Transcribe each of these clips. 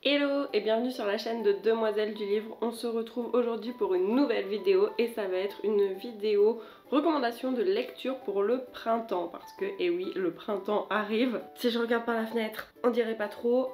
Hello et bienvenue sur la chaîne de Demoiselles du Livre. On se retrouve aujourd'hui pour une nouvelle vidéo et ça va être une vidéo recommandation de lecture pour le printemps parce que, eh oui, le printemps arrive. Si je regarde par la fenêtre, on dirait pas trop,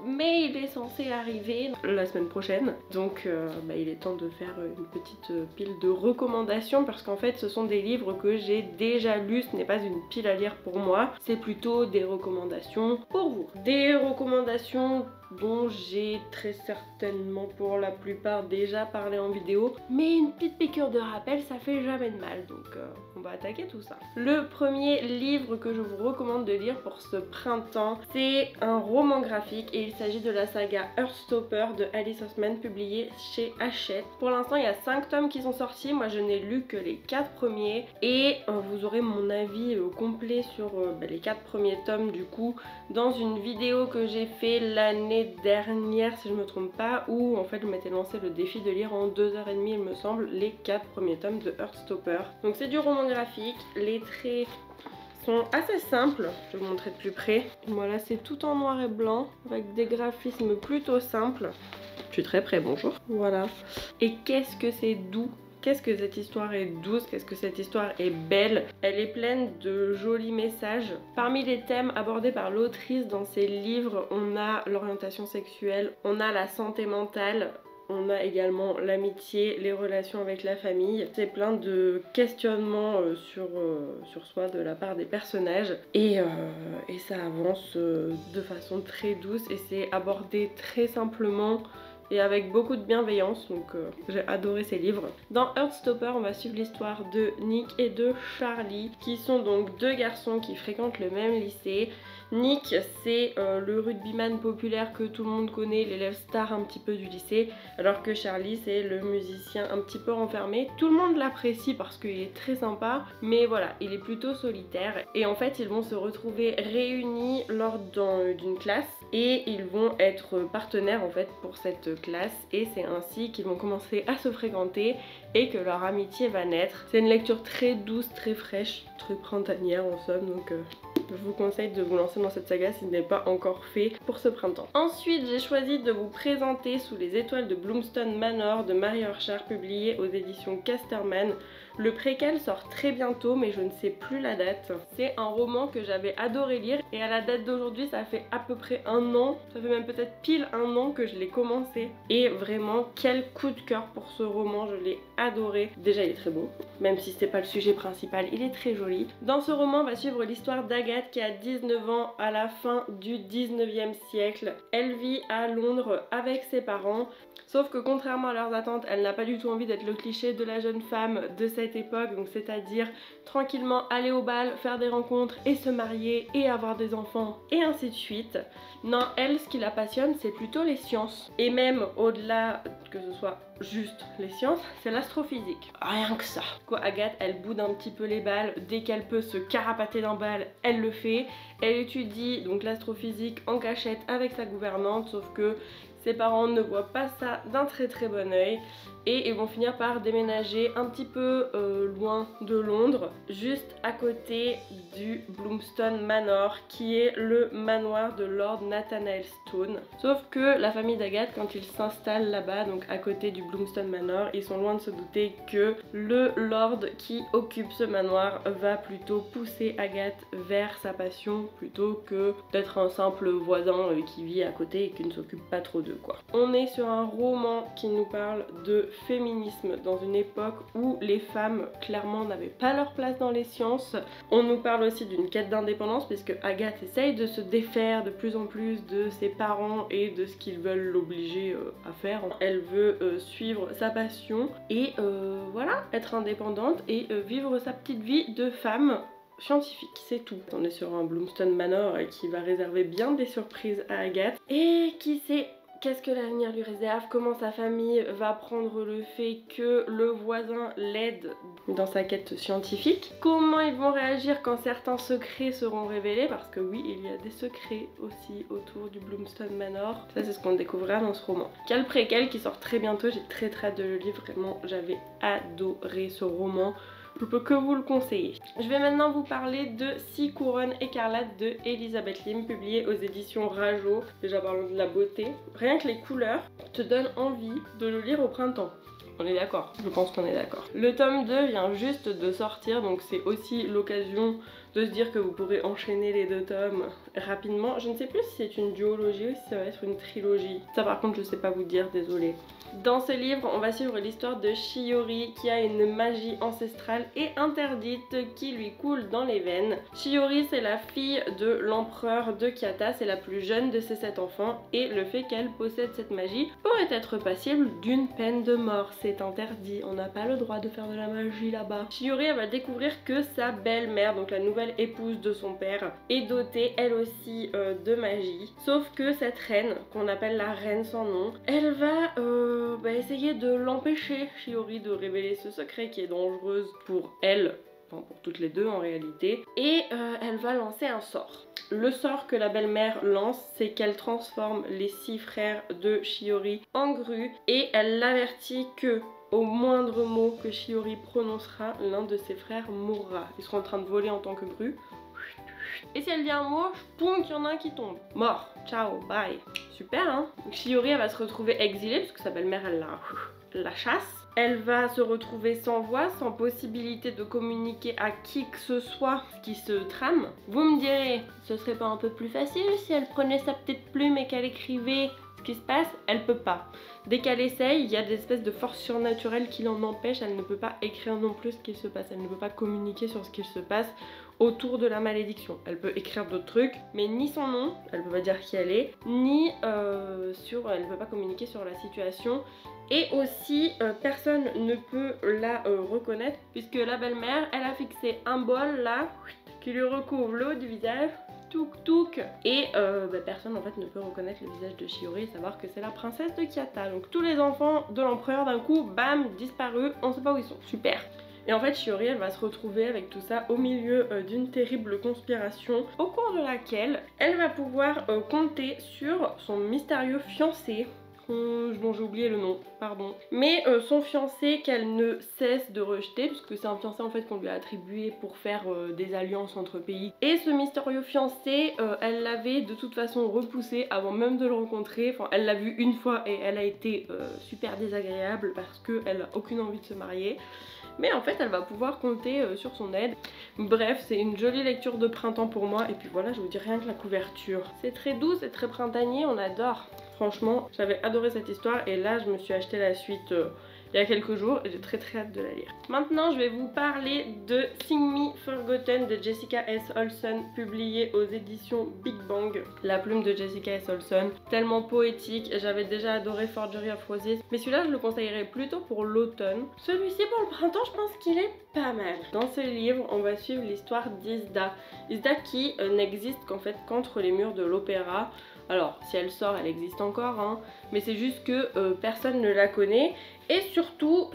mais il est censé arriver la semaine prochaine. Donc il est temps de faire une petite pile de recommandations parce qu'en fait ce sont des livres que j'ai déjà lus. Ce n'est pas une pile à lire pour moi, c'est plutôt des recommandations pour vous. Des recommandations dont j'ai très certainement pour la plupart déjà parlé en vidéo, mais une petite piqûre de rappel ça fait jamais de mal, donc on va attaquer tout ça. Le premier livre que je vous recommande de lire pour ce printemps, c'est un roman graphique et il s'agit de la saga Heartstopper de Alice Oseman publiée chez Hachette. Pour l'instant il y a 5 tomes qui sont sortis, moi je n'ai lu que les 4 premiers et vous aurez mon avis complet sur les 4 premiers tomes du coup dans une vidéo que j'ai fait l'année dernière si je me trompe pas, où en fait je m'étais lancé le défi de lire en 2h30 il me semble les 4 premiers tomes de Heartstopper. Donc c'est du roman graphique, les traits sont assez simples, je vais vous montrer de plus près. Voilà, c'est tout en noir et blanc avec des graphismes plutôt simples. Je suis très près, bonjour. Voilà. Et qu'est-ce que c'est doux! Qu'est-ce que cette histoire est douce, qu'est-ce que cette histoire est belle. Elle est pleine de jolis messages. Parmi les thèmes abordés par l'autrice dans ses livres, on a l'orientation sexuelle, on a la santé mentale, on a également l'amitié, les relations avec la famille. C'est plein de questionnements sur soi de la part des personnages. Et ça avance de façon très douce et c'est abordé très simplement et avec beaucoup de bienveillance, donc j'ai adoré ces livres. Dans Heartstopper, on va suivre l'histoire de Nick et de Charlie, qui sont donc deux garçons qui fréquentent le même lycée. Nick, c'est le rugbyman populaire que tout le monde connaît, l'élève star un petit peu du lycée, alors que Charlie, c'est le musicien un petit peu renfermé. Tout le monde l'apprécie parce qu'il est très sympa, mais voilà, il est plutôt solitaire. Et en fait, ils vont se retrouver réunis lors d'une classe et ils vont être partenaires en fait pour cette classe et c'est ainsi qu'ils vont commencer à se fréquenter et que leur amitié va naître. C'est une lecture très douce, très fraîche, très printanière en somme, donc je vous conseille de vous lancer dans cette saga si ce n'est pas encore fait pour ce printemps. Ensuite, j'ai choisi de vous présenter Sous les étoiles de Bloomstone Manor de Mary Orchard, publié aux éditions Casterman. Le préquel sort très bientôt mais je ne sais plus la date. C'est un roman que j'avais adoré lire et à la date d'aujourd'hui ça fait à peu près un an, ça fait même peut-être pile un an que je l'ai commencé. Et vraiment quel coup de cœur pour ce roman, je l'ai adoré. Déjà il est très beau, même si c'est pas le sujet principal, il est très joli. Dans ce roman on va suivre l'histoire d'Agathe qui a 19 ans à la fin du 19e siècle. Elle vit à Londres avec ses parents. Sauf que contrairement à leurs attentes, elle n'a pas du tout envie d'être le cliché de la jeune femme de cette époque, donc c'est-à-dire tranquillement aller au bal, faire des rencontres et se marier et avoir des enfants et ainsi de suite. Non, elle, ce qui la passionne, c'est plutôt les sciences. Et même au-delà que ce soit juste les sciences, c'est l'astrophysique. Rien que ça. Quoi, Agathe, elle boude un petit peu les balles, dès qu'elle peut se carapater d'un bal, elle le fait. Elle étudie donc l'astrophysique en cachette avec sa gouvernante, sauf que ses parents ne voient pas ça d'un très bon œil et ils vont finir par déménager un petit peu loin de Londres, juste à côté du Bloomstone Manor qui est le manoir de Lord Nathaniel Stone. Sauf que la famille d'Agathe, quand ils s'installent là-bas, donc à côté du Bloomstone Manor, ils sont loin de se douter que le Lord qui occupe ce manoir va plutôt pousser Agathe vers sa passion plutôt que d'être un simple voisin qui vit à côté et qui ne s'occupe pas trop d'eux quoi. On est sur un roman qui nous parle de féminisme dans une époque où les femmes clairement n'avaient pas leur place dans les sciences. On nous parle aussi d'une quête d'indépendance puisque Agathe essaye de se défaire de plus en plus de ses parents et de ce qu'ils veulent l'obliger à faire. Elle veut suivre sa passion et voilà, être indépendante et vivre sa petite vie de femme scientifique, c'est tout. On est sur un Bloomstone Manor qui va réserver bien des surprises à Agathe et qui sait qu'est-ce que l'avenir lui réserve, comment sa famille va prendre le fait que le voisin l'aide dans sa quête scientifique, comment ils vont réagir quand certains secrets seront révélés, parce que oui, il y a des secrets aussi autour du Bloomstone Manor. Ça, c'est ce qu'on découvrira dans ce roman. Quel préquel qui sort très bientôt, j'ai très hâte de le lire, vraiment, j'avais adoré ce roman. je peux que vous le conseiller. Je vais maintenant vous parler de 6 couronnes écarlates de Elisabeth Lim, publié aux éditions Rajo. Déjà parlons de la beauté. Rien que les couleurs te donnent envie de le lire au printemps. On est d'accord, je pense qu'on est d'accord. Le tome 2 vient juste de sortir, donc c'est aussi l'occasion de se dire que vous pourrez enchaîner les 2 tomes rapidement. Je ne sais plus si c'est une duologie ou si ça va être une trilogie. Ça par contre je sais pas vous dire, désolée. Dans ce livre, on va suivre l'histoire de Shiori qui a une magie ancestrale et interdite qui lui coule dans les veines. Shiori, c'est la fille de l'empereur de Kyata, c'est la plus jeune de ses 7 enfants et le fait qu'elle possède cette magie pourrait être passible d'une peine de mort. C'est interdit, on n'a pas le droit de faire de la magie là-bas. Shiori, elle va découvrir que sa belle-mère, donc la nouvelle épouse de son père, est dotée elle aussi de magie. Sauf que cette reine, qu'on appelle la reine sans nom, elle va essayer de l'empêcher, Shiori, de révéler ce secret qui est dangereuse pour elle, enfin pour toutes les deux en réalité, et elle va lancer un sort. Le sort que la belle-mère lance, c'est qu'elle transforme les 6 frères de Shiori en grues et elle l'avertit que au moindre mot que Shiori prononcera, l'un de ses frères mourra. Ils seront en train de voler en tant que grue. Et si elle dit un mot, poum, il y en a un qui tombe. Mort. Ciao, bye. Super, hein. Donc Shiori, elle va se retrouver exilée, parce que sa belle-mère, elle la chasse. Elle va se retrouver sans voix, sans possibilité de communiquer à qui que ce soit qui se trame. Vous me direz, ce serait pas un peu plus facile si elle prenait sa petite plume et qu'elle écrivait ce qui se passe? Elle peut pas. Dès qu'elle essaye, il y a des espèces de forces surnaturelles qui l'en empêchent. Elle ne peut pas écrire non plus ce qu'il se passe. Elle ne peut pas communiquer sur ce qu'il se passe autour de la malédiction. Elle peut écrire d'autres trucs, mais ni son nom, elle peut pas dire qui elle est, ni elle peut pas communiquer sur la situation. Et aussi, personne ne peut la reconnaître, puisque la belle-mère, elle a fixé un bol là, qui lui recouvre le haut du visage. Touk touk. Et personne en fait ne peut reconnaître le visage de Shiori et savoir que c'est la princesse de Kyata. Donc tous les enfants de l'empereur d'un coup, bam, disparus, on sait pas où ils sont. Super. Et en fait Shiori, elle va se retrouver avec tout ça au milieu d'une terrible conspiration au cours de laquelle elle va pouvoir compter sur son mystérieux fiancé dont j'ai oublié le nom, pardon. Mais son fiancé qu'elle ne cesse de rejeter, puisque c'est un fiancé en fait qu'on lui a attribué pour faire des alliances entre pays. Et ce mystérieux fiancé, elle l'avait de toute façon repoussé avant même de le rencontrer. Enfin, elle l'a vu une fois et elle a été super désagréable parce qu'elle n'a aucune envie de se marier. Mais en fait elle va pouvoir compter sur son aide. Bref, c'est une jolie lecture de printemps pour moi. Et puis voilà, je vous dis rien que la couverture. C'est très doux, c'est très printanier, on adore. Franchement, j'avais adoré cette histoire et là je me suis acheté la suite il y a quelques jours et j'ai très hâte de la lire. Maintenant je vais vous parler de Sing Me Forgotten de Jessica S. Olson, publié aux éditions Big Bang. La plume de Jessica S. Olson, tellement poétique, j'avais déjà adoré Forgery of Roses, mais celui-là je le conseillerais plutôt pour l'automne. Celui-ci pour le printemps je pense qu'il est pas mal. Dans ce livre on va suivre l'histoire d'Isda. Isda qui n'existe qu'en fait qu'entre les murs de l'opéra. Alors si elle sort elle existe encore hein, mais c'est juste que personne ne la connaît. Et surtout,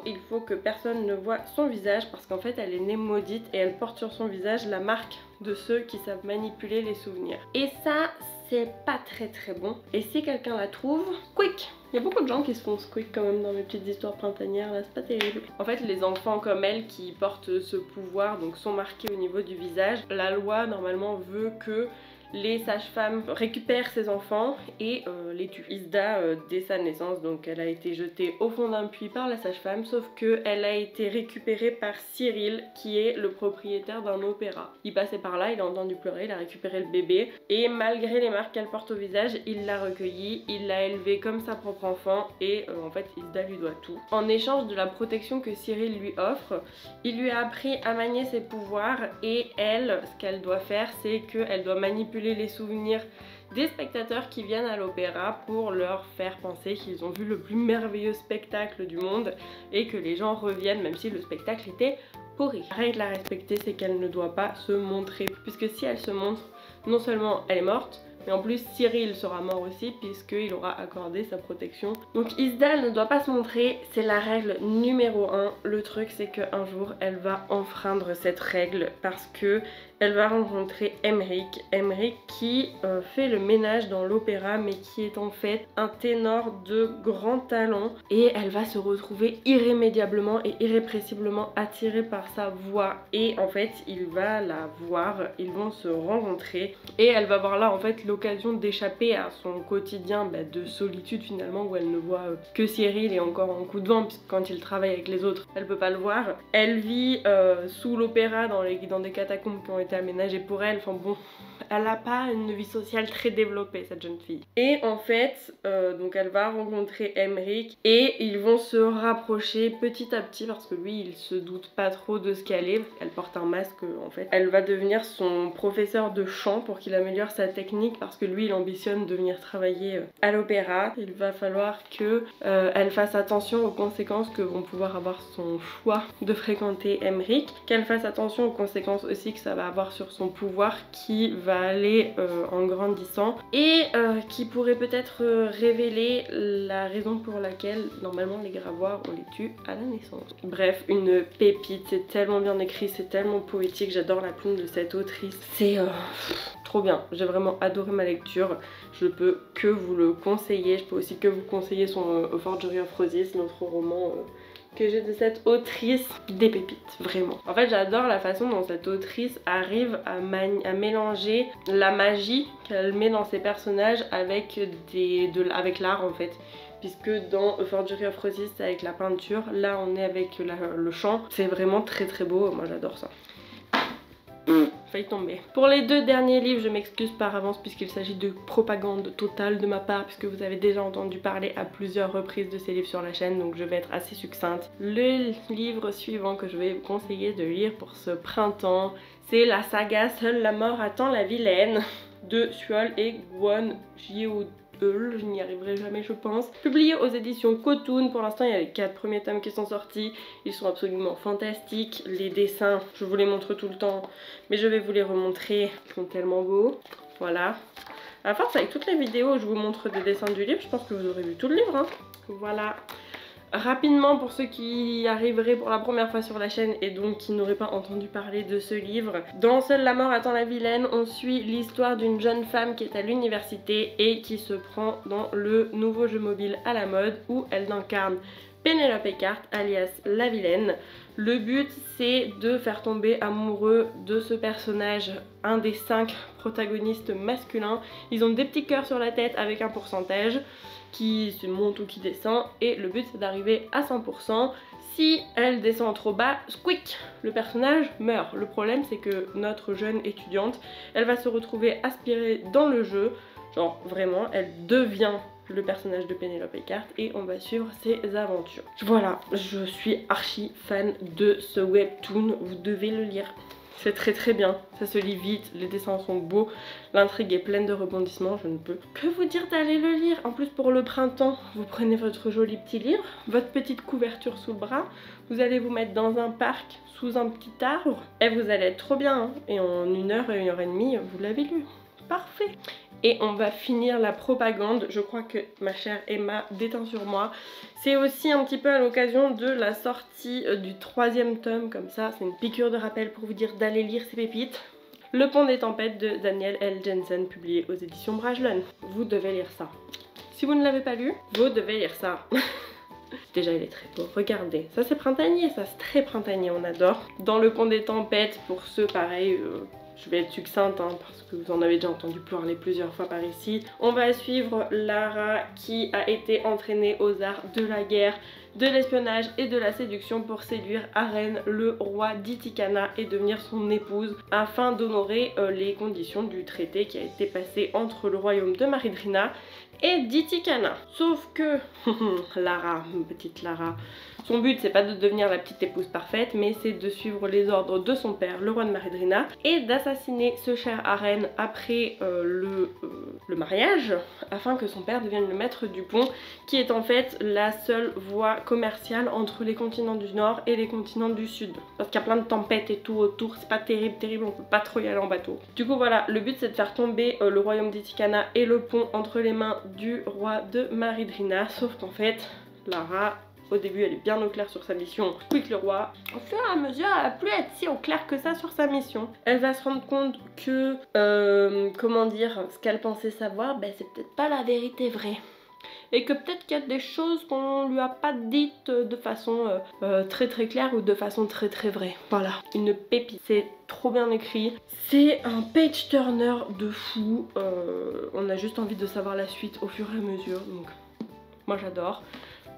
il faut que personne ne voit son visage parce qu'en fait elle est née maudite et elle porte sur son visage la marque de ceux qui savent manipuler les souvenirs. Et ça, c'est pas très bon. Et si quelqu'un la trouve, quick! Il y a beaucoup de gens qui se font squeak quand même dans mes petites histoires printanières là, c'est pas terrible. En fait les enfants comme elle qui portent ce pouvoir donc sont marqués au niveau du visage. La loi normalement veut que les sages-femmes récupèrent ses enfants et les tuent. Isda, dès sa naissance, donc elle a été jetée au fond d'un puits par la sage-femme, sauf qu'elle a été récupérée par Cyril, qui est le propriétaire d'un opéra. Il passait par là, il a entendu pleurer, il a récupéré le bébé, et malgré les marques qu'elle porte au visage, il l'a recueillie, il l'a élevée comme sa propre enfant, et en fait Isda lui doit tout. En échange de la protection que Cyril lui offre, il lui a appris à manier ses pouvoirs, et elle, ce qu'elle doit faire, c'est qu'elle doit manipuler les souvenirs des spectateurs qui viennent à l'opéra pour leur faire penser qu'ils ont vu le plus merveilleux spectacle du monde et que les gens reviennent même si le spectacle était pourri. La règle à respecter, c'est qu'elle ne doit pas se montrer, puisque si elle se montre, non seulement elle est morte, Mais en plus Cyril sera mort aussi puisqu'il aura accordé sa protection. Donc Isdal ne doit pas se montrer, c'est la règle numéro 1. Le truc c'est qu'un jour elle va enfreindre cette règle parce que elle va rencontrer Emmerich. Emmerich qui fait le ménage dans l'opéra mais qui est en fait un ténor de grand talent. Et elle va se retrouver irrémédiablement et irrépressiblement attirée par sa voix. Et en fait il va la voir, ils vont se rencontrer. Et elle va avoir là en fait l'occasion d'échapper à son quotidien de solitude finalement où elle ne voit que Cyril et encore en coup de vent puisque quand il travaille avec les autres elle peut pas le voir. Elle vit sous l'opéra dans des catacombes qui ont été aménagées pour elle. Enfin bon, elle a pas une vie sociale très développée cette jeune fille. Et en fait donc elle va rencontrer Emmerich et ils vont se rapprocher petit à petit parce que lui il se doute pas trop de ce qu'elle est. Elle porte un masque en fait. Elle va devenir son professeur de chant pour qu'il améliore sa technique parce que lui il ambitionne de venir travailler à l'opéra. Il va falloir que elle fasse attention aux conséquences que vont pouvoir avoir son choix de fréquenter Emmerich, qu'elle fasse attention aux conséquences aussi que ça va avoir sur son pouvoir qui va aller en grandissant et qui pourrait peut-être révéler la raison pour laquelle normalement les gravoirs on les tue à la naissance. Bref, une pépite, c'est tellement bien écrit, c'est tellement poétique, j'adore la plume de cette autrice, c'est trop bien, j'ai vraiment adoré ma lecture, je peux que vous le conseiller, je peux aussi que vous conseiller son Forgery of Roses, notre roman que j'ai de cette autrice, des pépites, vraiment. En fait j'adore la façon dont cette autrice arrive à mélanger la magie qu'elle met dans ses personnages avec, avec l'art en fait. Puisque dans Forgery of Roses c'est avec la peinture, là on est avec le chant, c'est vraiment très très beau, moi j'adore ça. Failli tomber. Pour les deux derniers livres, je m'excuse par avance puisqu'il s'agit de propagande totale de ma part puisque vous avez déjà entendu parler à plusieurs reprises de ces livres sur la chaîne, donc je vais être assez succincte. Le livre suivant que je vais vous conseiller de lire pour ce printemps, c'est la saga Seule la mort attend la vilaine de Suol et Gwon Gyeodul. Je n'y arriverai jamais je pense. Publié aux éditions Kotun, pour l'instant il y a les 4 premiers tomes qui sont sortis, ils sont absolument fantastiques, les dessins je vous les montre tout le temps mais je vais vous les remontrer, ils sont tellement beaux, voilà. À force avec toutes les vidéos où je vous montre des dessins du livre, je pense que vous aurez vu tout le livre hein. Voilà. Rapidement pour ceux qui arriveraient pour la première fois sur la chaîne et donc qui n'auraient pas entendu parler de ce livre. Dans Seule la mort attend la vilaine, on suit l'histoire d'une jeune femme qui est à l'université et qui se prend dans le nouveau jeu mobile à la mode où elle incarne Penelope Cart alias la vilaine. Le but c'est de faire tomber amoureux de ce personnage, un des 5 protagonistes masculins. Ils ont des petits cœurs sur la tête avec un pourcentage qui se monte ou qui descend et le but c'est d'arriver à 100%. Si elle descend trop bas, squeak, le personnage meurt. Le problème c'est que notre jeune étudiante, elle va se retrouver aspirée dans le jeu, genre vraiment elle devient le personnage de Penelope Cart et on va suivre ses aventures. Voilà, je suis archi fan de ce webtoon, vous devez le lire. C'est très très bien, ça se lit vite, les dessins sont beaux, l'intrigue est pleine de rebondissements, je ne peux que vous dire d'aller le lire. En plus pour le printemps, vous prenez votre joli petit livre, votre petite couverture sous le bras, vous allez vous mettre dans un parc sous un petit arbre et vous allez être trop bien hein. Et en 1 heure et 1 heure et demie, vous l'avez lu. Parfait. Et on va finir la propagande, je crois que ma chère Emma déteint sur moi. C'est aussi un petit peu à l'occasion de la sortie du 3e tome, comme ça c'est une piqûre de rappel pour vous dire d'aller lire ces pépites. Le Pont des Tempêtes de Daniel L. Jensen, publié aux éditions Brajlon. Vous devez lire ça. Si vous ne l'avez pas lu, vous devez lire ça. Déjà il est très beau, regardez, ça c'est printanier, ça c'est très printanier, on adore. Dans Le Pont des Tempêtes, pour ceux pareil... je vais être succincte hein, parce que vous en avez déjà entendu parler plusieurs fois par ici. On va suivre Lara qui a été entraînée aux arts de la guerre, de l'espionnage et de la séduction pour séduire Aren, le roi d'Itikana, et devenir son épouse afin d'honorer les conditions du traité qui a été passé entre le royaume de Maridrina et d'Itikana. Sauf que Lara, petite Lara, son but c'est pas de devenir la petite épouse parfaite mais c'est de suivre les ordres de son père, le roi de Maridrina, et d'assassiner ce cher Aren après le le mariage, afin que son père devienne le maître du pont, qui est en fait la seule voie commerciale entre les continents du nord et les continents du sud. Parce qu'il y a plein de tempêtes et tout autour, c'est pas terrible, on peut pas trop y aller en bateau. Du coup voilà, le but c'est de faire tomber le royaume d'Itikana et le pont entre les mains du roi de Maridrina, sauf qu'en fait, Lara, au début elle est bien au clair sur sa mission, puis que le roi, au fur et à mesure, elle va plus être si au clair que ça sur sa mission. Elle va se rendre compte que, comment dire, ce qu'elle pensait savoir, ben c'est peut-être pas la vérité vraie. Et que peut-être qu'il y a des choses qu'on lui a pas dites de façon très claire ou de façon très vraie. Voilà, une pépite. C'est trop bien écrit. C'est un page turner de fou. On a juste envie de savoir la suite au fur et à mesure. Donc moi j'adore.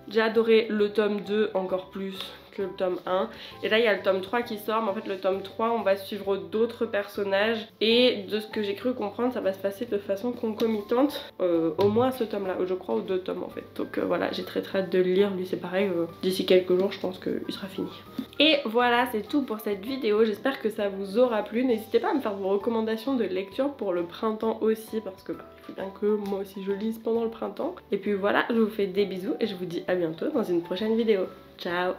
J'ai adoré le tome 2 encore plus que le tome 1. Et là il y a le tome 3 qui sort, mais en fait le tome 3 on va suivre d'autres personnages. Et de ce que j'ai cru comprendre, ça va se passer de façon concomitante, au moins à ce tome là, je crois aux 2 tomes en fait. Donc voilà, j'ai très hâte de le lire, lui c'est pareil, d'ici quelques jours je pense qu'il sera fini. Et voilà, c'est tout pour cette vidéo, j'espère que ça vous aura plu. N'hésitez pas à me faire vos recommandations de lecture pour le printemps aussi, parce que il faut bien que moi aussi je lise pendant le printemps. Et puis voilà, je vous fais des bisous et je vous dis à bientôt dans une prochaine vidéo. Ciao!